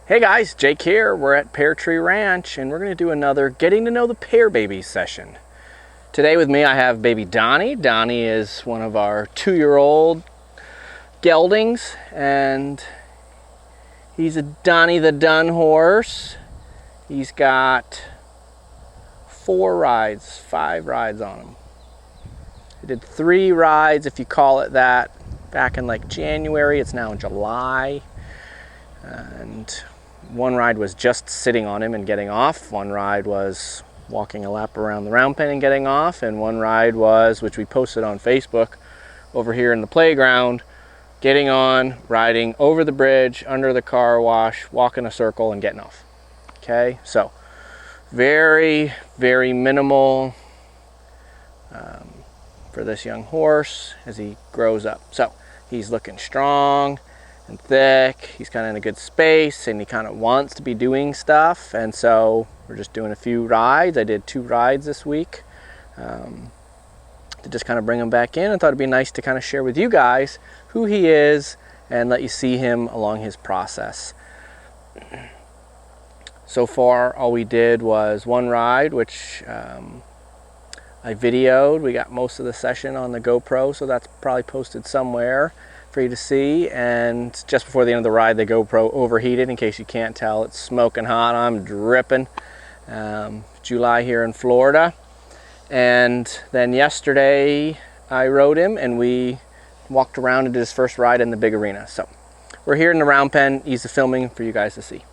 Hey guys, Jake here. We're at Pear Ranch and we're going to do another getting to know the Pear baby session. Today with me I have baby Donny. Donny is one of our 2-year-old geldings and he's a Donny the Dun horse. He's got 5 rides on him. I did 3 rides, if you call it that, back in like January. It's now in July. And one ride was just sitting on him and getting off. One ride was walking a lap around the round pen and getting off. And one ride was, which we posted on Facebook, over here in the playground, getting on, riding over the bridge, under the car wash, walking a circle and getting off. Okay, so very, very minimal for this young horse as he grows up. So he's looking strong and thick. He's kind of in a good space and he kind of wants to be doing stuff, and so we're just doing a few rides. I did 2 rides this week to just kind of bring him back in. I thought it'd be nice to kind of share with you guys who he is and let you see him along his process. So far all we did was 1 ride, which I videoed. We got most of the session on the GoPro, so that's probably posted somewhere for you to see. And just before the end of the ride, the GoPro overheated. In case you can't tell, it's smoking hot. I'm dripping. July here in Florida. And then yesterday I rode him and we walked around and did his first ride in the big arena. So we're here in the round pen. Ease the filming for you guys to see.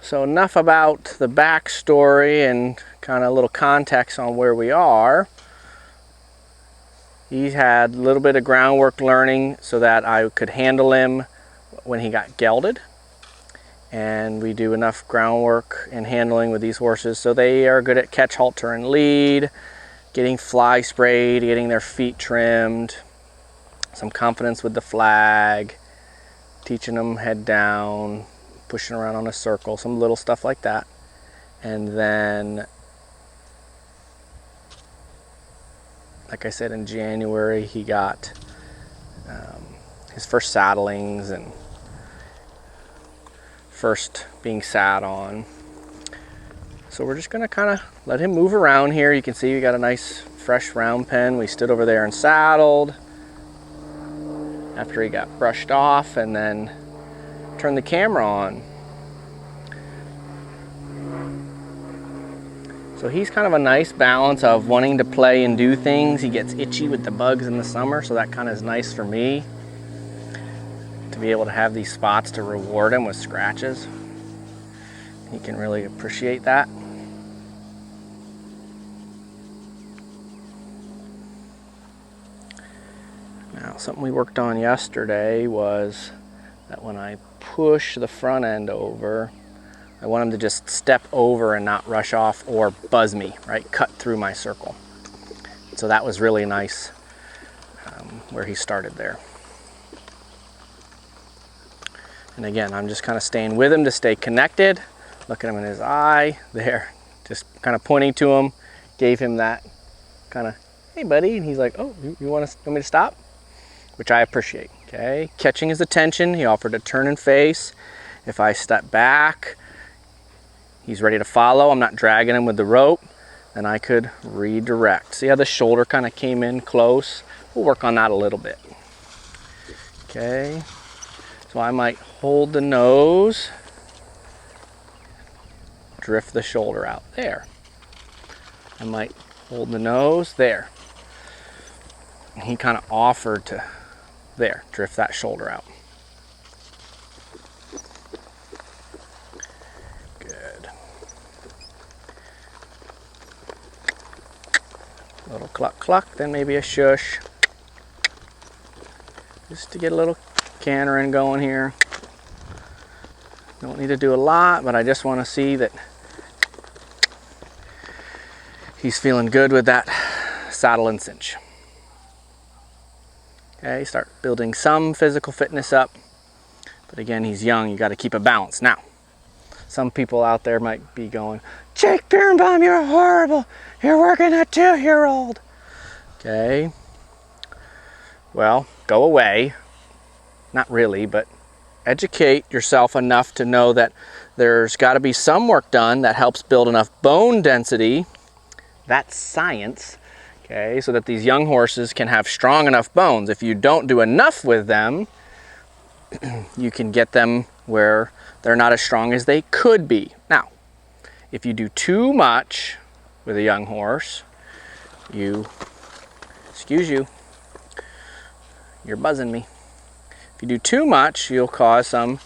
So enough about the backstory and kind of a little context on where we are. He had a little bit of groundwork learning so that I could handle him when he got gelded. And we do enough groundwork and handling with these horses so they are good at catch, halt, turn, lead, getting fly sprayed, getting their feet trimmed, some confidence with the flag, teaching them head down, pushing around on a circle, some little stuff like that. And then, like I said, in January he got his first saddlings and first being sat on. So we're just gonna kind of let him move around here. You can see we got a nice fresh round pen. We stood over there and saddled after he got brushed off, and then turned the camera on. So he's kind of a nice balance of wanting to play and do things. He gets itchy with the bugs in the summer, so that kind of is nice for me to be able to have these spots to reward him with scratches. He can really appreciate that. Now, something we worked on yesterday was that when I push the front end over, I want him to just step over and not rush off or buzz me, right? Cut through my circle. So that was really nice where he started there. And again, I'm just kind of staying with him to stay connected, looking him in his eye there, just kind of pointing to him, gave him that kind of, hey buddy, and he's like, oh, you want me to stop? Which I appreciate. Okay, catching his attention, he offered to turn and face. If I step back, he's ready to follow. I'm not dragging him with the rope, then I could redirect. See how the shoulder kind of came in close? We'll work on that a little bit. Okay, so I might hold the nose, drift the shoulder out there. I might hold the nose there. And he kind of offered to there, drift that shoulder out. Good. A little cluck cluck, then maybe a shush. Just to get a little cantering going here. Don't need to do a lot, but I just want to see that he's feeling good with that saddle and cinch. Okay, start building some physical fitness up. But again, he's young, you got to keep a balance. Now, some people out there might be going, Jake Birnbaum, you're horrible. You're working a 2-year-old. Okay. Well, go away. Not really, but educate yourself enough to know that there's got to be some work done that helps build enough bone density. That's science, okay, so that these young horses can have strong enough bones. If you don't do enough with them, you can get them where they're not as strong as they could be. Now, if you do too much with a young horse, excuse you, you're buzzing me. If you do too much, you'll cause some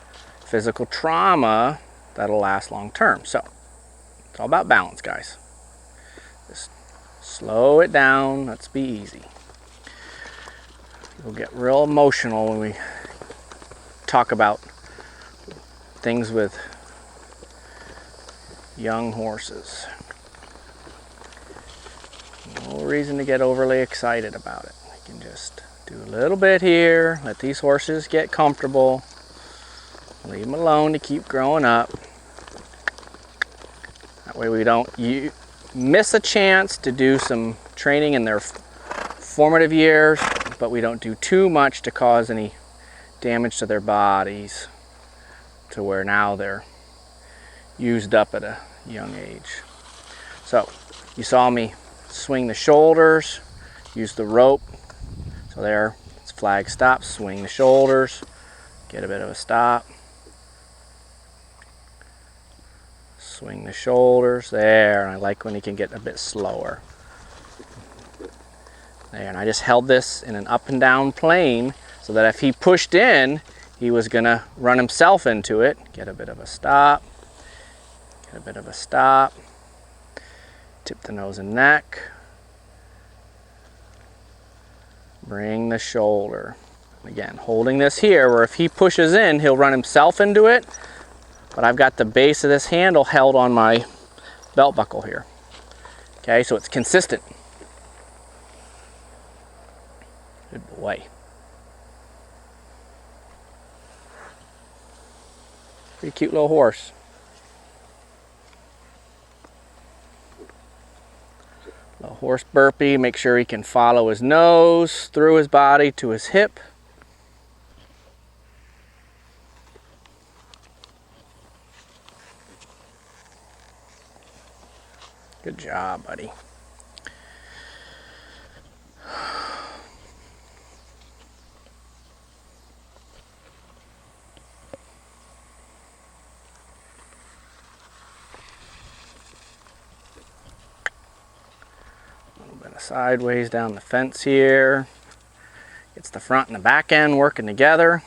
physical trauma that'll last long term. So, it's all about balance, guys. Just slow it down, let's be easy. We'll get real emotional when we talk about things with young horses. No reason to get overly excited about it. You can just do a little bit here, let these horses get comfortable, leave them alone to keep growing up. That way we don't miss a chance to do some training in their formative years, but we don't do too much to cause any damage to their bodies to where now they're used up at a young age. So you saw me swing the shoulders, use the rope. So there, it's flag stop, swing the shoulders, get a bit of a stop. Swing the shoulders, there, and I like when he can get a bit slower. There, and I just held this in an up and down plane so that if he pushed in, he was gonna run himself into it. Get a bit of a stop, get a bit of a stop. Tip the nose and neck. Bring the shoulder. Again, holding this here where if he pushes in, he'll run himself into it, but I've got the base of this handle held on my belt buckle here. Okay, so it's consistent. Good boy. Pretty cute little horse. Little horse burpee, make sure he can follow his nose through his body to his hip. Good job, buddy. A little bit of sideways down the fence here. Gets the front and the back end working together.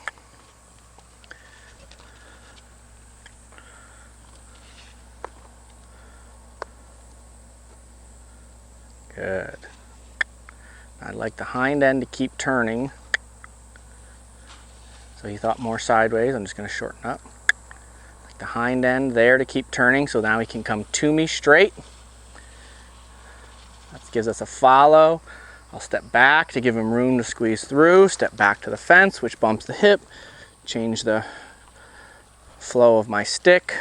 Good. I'd like the hind end to keep turning. So he thought more sideways. I'm just going to shorten up. Like the hind end there to keep turning, so now he can come to me straight. That gives us a follow. I'll step back to give him room to squeeze through. Step back to the fence, which bumps the hip. Change the flow of my stick.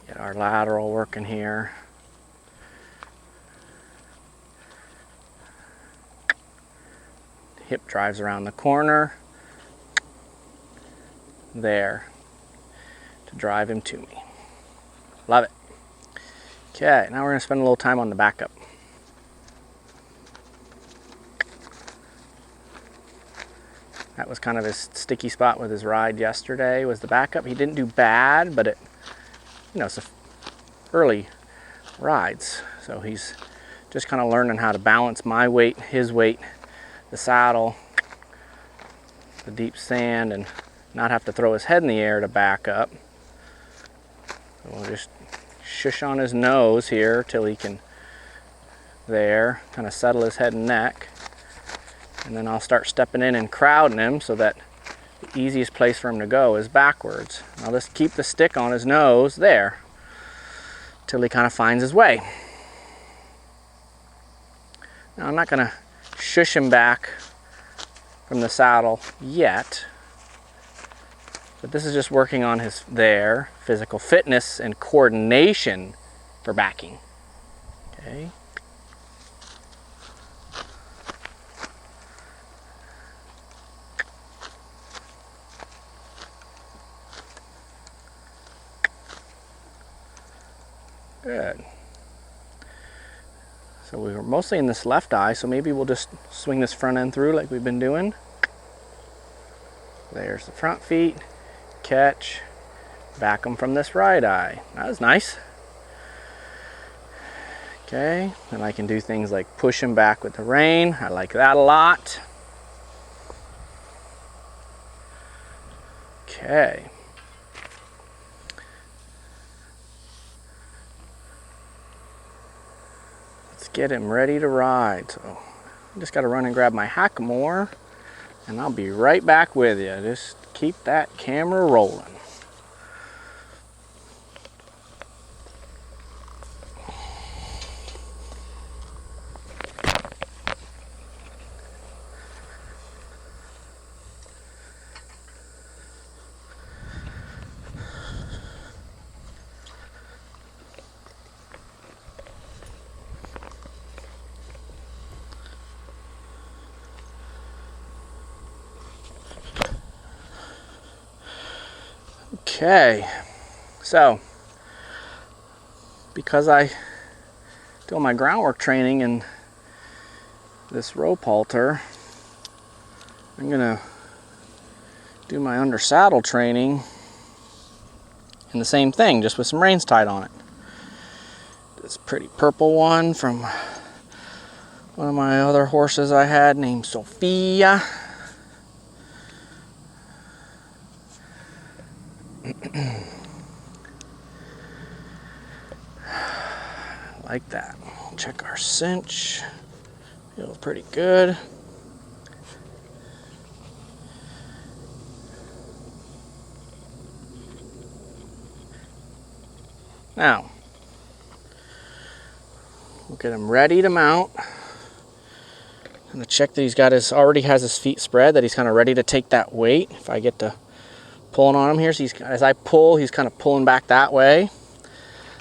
Get our lateral working here. Hip drives around the corner. There. To drive him to me. Love it. Okay, now we're going to spend a little time on the backup. That was kind of his sticky spot with his ride yesterday, was the backup. He didn't do bad, but it, you know, it's early rides, so he's just kind of learning how to balance my weight, his weight, the saddle, the deep sand, and not have to throw his head in the air to back up. So we'll just shush on his nose here till he can, there, kind of settle his head and neck, and then I'll start stepping in and crowding him so that the easiest place for him to go is backwards. I'll just keep the stick on his nose there till he kind of finds his way. Now I'm not going to shush him back from the saddle yet, but this is just working on his physical fitness and coordination for backing. Okay. Good. So we were mostly in this left eye, so maybe we'll just swing this front end through like we've been doing. There's the front feet, catch, back them from this right eye. That was nice. Okay, and I can do things like push him back with the rein. I like that a lot. Okay. Let's get him ready to ride. So I just got to run and grab my hackamore, and I'll be right back with you. Just keep that camera rolling. Okay, so because I do my groundwork training in this rope halter, I'm gonna do my under saddle training in the same thing, just with some reins tied on it. This pretty purple one from one of my other horses I had named Sophia. Like that. Check our cinch. Feels pretty good. Now, we'll get him ready to mount. I'm gonna check that he's got already has his feet spread, that he's kind of ready to take that weight. If I get to pulling on him here, so as I pull, he's kind of pulling back that way.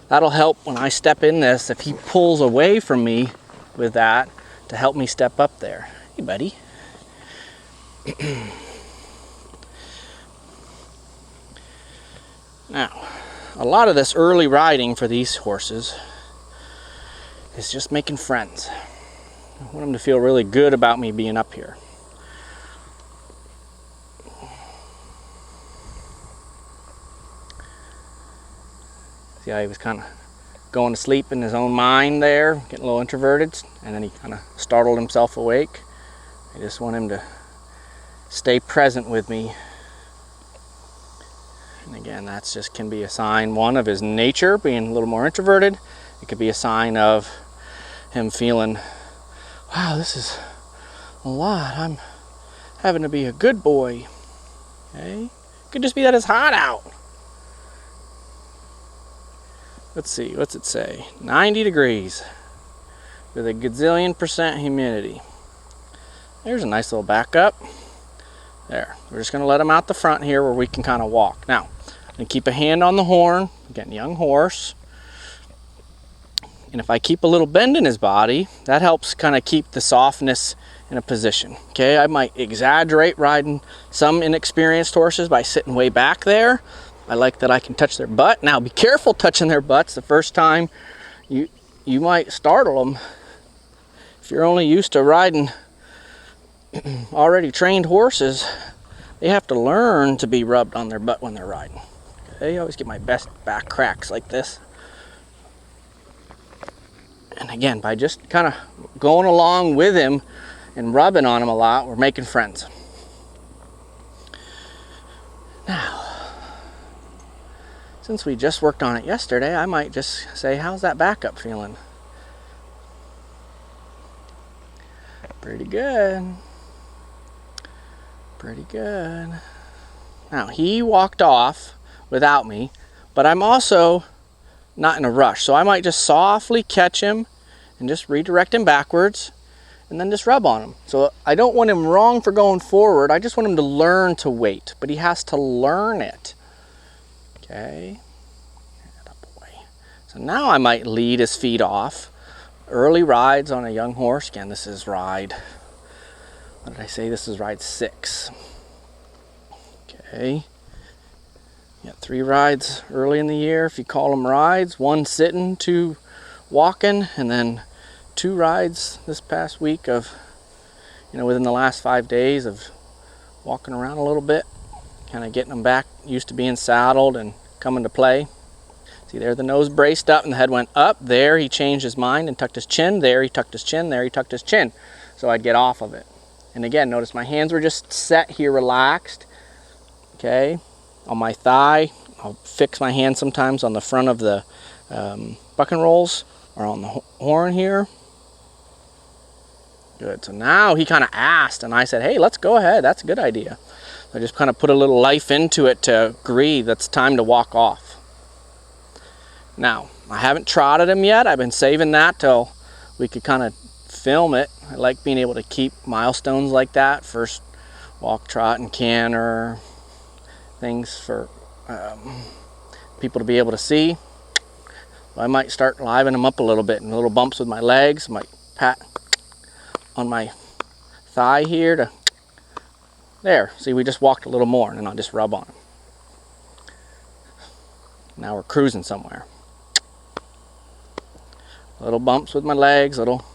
That'll help when I step in this, if he pulls away from me with that, to help me step up there. Hey, buddy. Now, a lot of this early riding for these horses is just making friends. I want them to feel really good about me being up here. See how he was kind of going to sleep in his own mind there, getting a little introverted, and then he kind of startled himself awake. I just want him to stay present with me. And again, that's just can be a sign, one, of his nature being a little more introverted. It could be a sign of him feeling, wow, this is a lot. I'm having to be a good boy. Okay? It could just be that it's hot out. Let's see, what's it say? 90 degrees with a gazillion% humidity. There's a nice little backup. There, we're just gonna let him out the front here where we can kind of walk. Now, I'm gonna keep a hand on the horn, again, young horse. And if I keep a little bend in his body, that helps kind of keep the softness in a position. Okay, I might exaggerate riding some inexperienced horses by sitting way back there. I like that I can touch their butt. Now be careful touching their butts the first time. You might startle them. If you're only used to riding already trained horses, they have to learn to be rubbed on their butt when they're riding. Okay, I always get my best back cracks like this. And again, by just kind of going along with him and rubbing on him a lot, we're making friends. Now, since we just worked on it yesterday, I might just say, how's that backup feeling? Pretty good. Pretty good. Now, he walked off without me, but I'm also not in a rush. So I might just softly catch him and just redirect him backwards and then just rub on him. So I don't want him wrong for going forward. I just want him to learn to wait, but he has to learn it. Okay. So now I might lead his feet off. Early rides on a young horse. Again, this is ride, what did I say? This is ride 6. Okay. Got 3 rides early in the year, if you call them rides. 1 sitting, 2 walking, and then 2 rides this past week of, within the last 5 days of walking around a little bit, kind of getting them back used to being saddled and coming to play. See there, the nose braced up and the head went up. There he changed his mind and tucked his chin. There he tucked his chin. There he tucked his chin. So I'd get off of it. And again, notice my hands were just set here, relaxed. Okay, on my thigh. I'll fix my hand sometimes on the front of the buck and rolls or on the horn here. Good. So now he kind of asked, and I said, hey, let's go ahead. That's a good idea. I just kind of put a little life into it to agree that's time to walk off. Now, I haven't trotted him yet. I've been saving that till we could kind of film it. I like being able to keep milestones like that. First walk, trot, and canter. Things for people to be able to see. I might start livening them up a little bit, and little bumps with my legs. Might pat on my thigh here to there. See, we just walked a little more, and then I'll just rub on them. Now we're cruising somewhere. Little bumps with my legs, little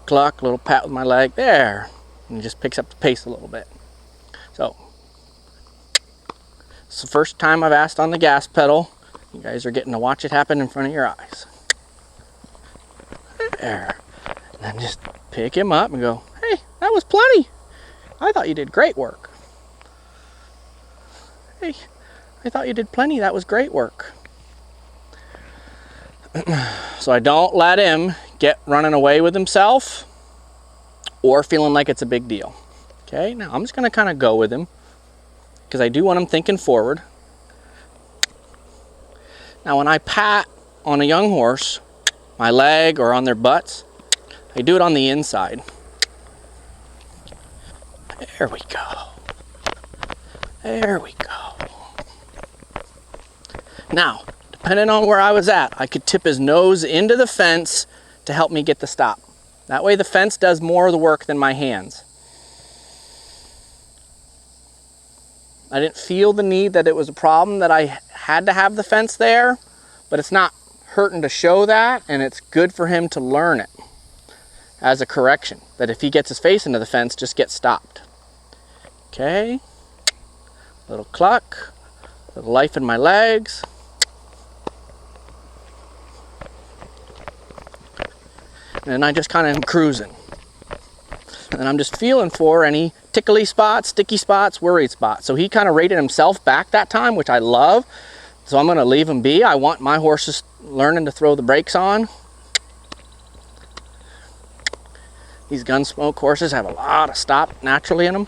cluck, little pat with my leg. There, and it just picks up the pace a little bit. So it's the first time I've asked on the gas pedal. You guys are getting to watch it happen in front of your eyes. There. And then just pick him up and go, hey, that was plenty. I thought you did great work. Hey, I thought you did plenty. That was great work. So I don't let him get running away with himself or feeling like it's a big deal. Okay, now I'm just going to kind of go with him because I do want him thinking forward. Now when I pat on a young horse, my leg or on their butts, I do it on the inside. There we go. There we go. Now, depending on where I was at, I could tip his nose into the fence to help me get the stop. That way the fence does more of the work than my hands. I didn't feel the need that it was a problem that I had to have the fence there, but it's not hurting to show that, and it's good for him to learn it as a correction, that if he gets his face into the fence, just get stopped. Okay, little cluck, little life in my legs. And then I just kind of am cruising. And I'm just feeling for any tickly spots, sticky spots, worried spots. So he kind of rated himself back that time, which I love. So I'm going to leave him be. I want my horses learning to throw the brakes on. These Gunsmoke horses have a lot of stop naturally in them,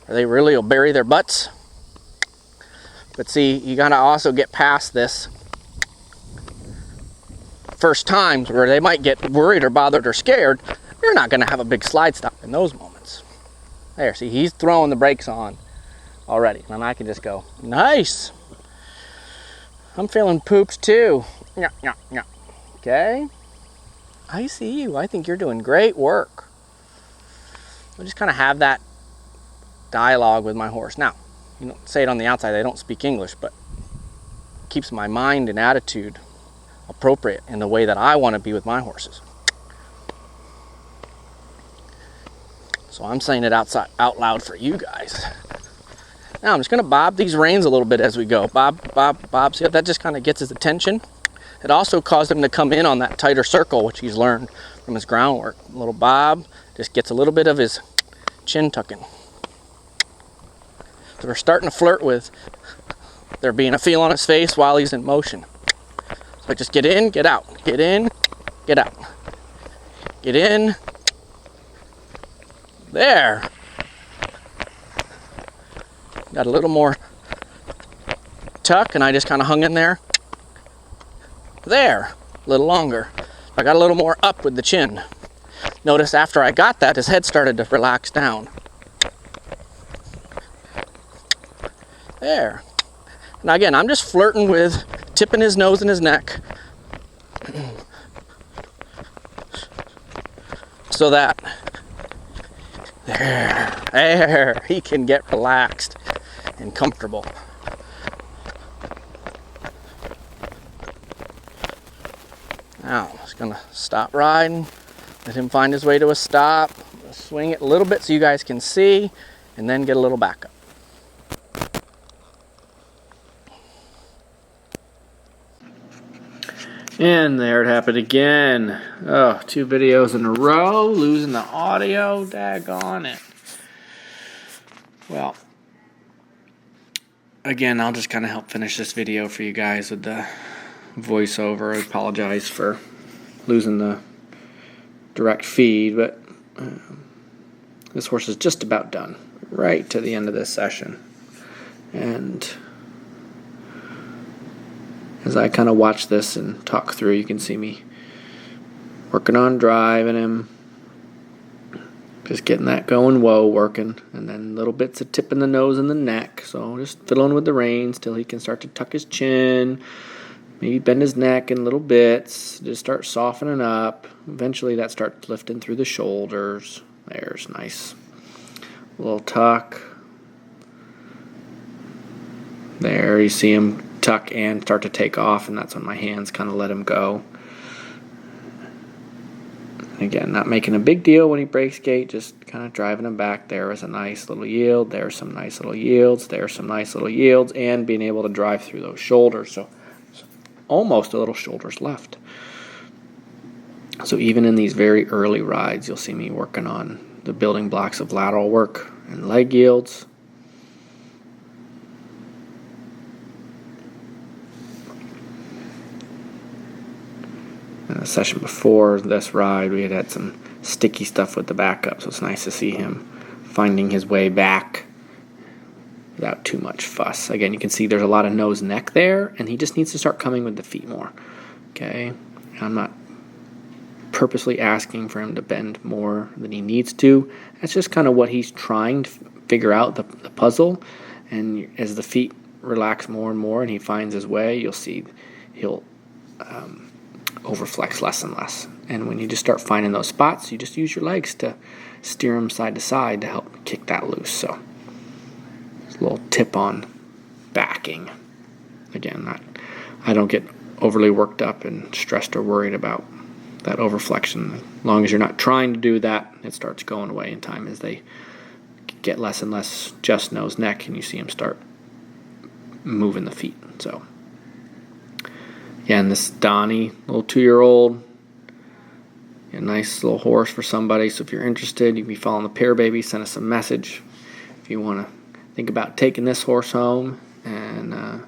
or they really will bury their butts. But see, you got to also get past this first times where they might get worried or bothered or scared. You're not going to have a big slide stop in those moments. There, see, he's throwing the brakes on already. And I can just go, nice. I'm feeling poops too. Okay. I see you. I think you're doing great work. I just kind of have that dialogue with my horse. Now, you don't say it on the outside. I don't speak English, but it keeps my mind and attitude appropriate in the way that I want to be with my horses. So I'm saying it out loud for you guys. Now I'm just going to bob these reins a little bit as we go. Bob, bob, bob. See, that just kind of gets his attention. It also caused him to come in on that tighter circle, which he's learned from his groundwork. A little bob just gets a little bit of his chin tucking. So we're starting to flirt with there being a feel on his face while he's in motion. So just get in, get out. Get in, get out. Get in. There. Got a little more tuck, and I just kind of hung in there. There. A little longer. I got a little more up with the chin. Notice after I got that, his head started to relax down. There. Now again, I'm just flirting with tipping his nose and his neck so that there, he can get relaxed and comfortable. Now, I'm just gonna stop riding, let him find his way to a stop, swing it a little bit so you guys can see, and then get a little backup. And there it happened again. Oh, 2 videos in a row, losing the audio, daggone it. Well, again, I'll just kind of help finish this video for you guys with the voiceover. I apologize for losing the direct feed, but this horse is just about done, right to the end of this session. And as I kind of watch this and talk through, you can see me working on driving him, just getting that going, working, and then little bits of tipping the nose and the neck. So just fiddling with the reins till he can start to tuck his chin, maybe bend his neck in little bits, just start softening up. Eventually that starts lifting through the shoulders. There's nice. A little tuck. There, you see him tuck and start to take off, and that's when my hands kind of let him go. Again, not making a big deal when he breaks gait, just kind of driving him back. There was a nice little yield. There's some nice little yields. There's some nice little yields, and being able to drive through those shoulders. So almost a little shoulders left. So even in these very early rides, you'll see me working on the building blocks of lateral work and leg yields. In the session before this ride, we had some sticky stuff with the backup, so it's nice to see him finding his way back without too much fuss. Again, you can see there's a lot of nose neck there, and he just needs to start coming with the feet more. Okay, I'm not purposely asking for him to bend more than he needs to. That's just kind of what he's trying to figure out, the puzzle. And as the feet relax more and more and he finds his way, you'll see he'll overflex less and less. And when you just start finding those spots, you just use your legs to steer him side to side to help kick that loose. So there's a little tip on backing. Again, I don't get overly worked up and stressed or worried about that overflexion. As long as you're not trying to do that, it starts going away in time as they get less and less just nose neck, and you see them start moving the feet. So again, this is Donny, little 2-year-old, a nice little horse for somebody. So if you're interested, you can be following the Pear baby. Send us a message if you want to think about taking this horse home, and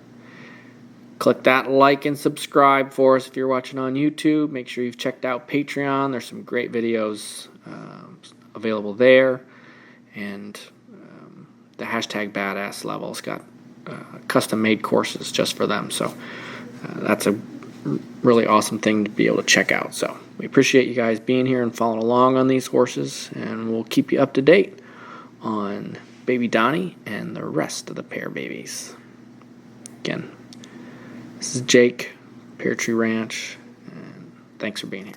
click that like and subscribe for us if you're watching on YouTube. Make sure you've checked out Patreon. There's some great videos available there. And the hashtag badass level's got custom-made courses just for them. So that's a really awesome thing to be able to check out. So we appreciate you guys being here and following along on these horses. And we'll keep you up to date on baby Donny and the rest of the Pear babies. Again, this is Jake, Pear Tree Ranch, and thanks for being here.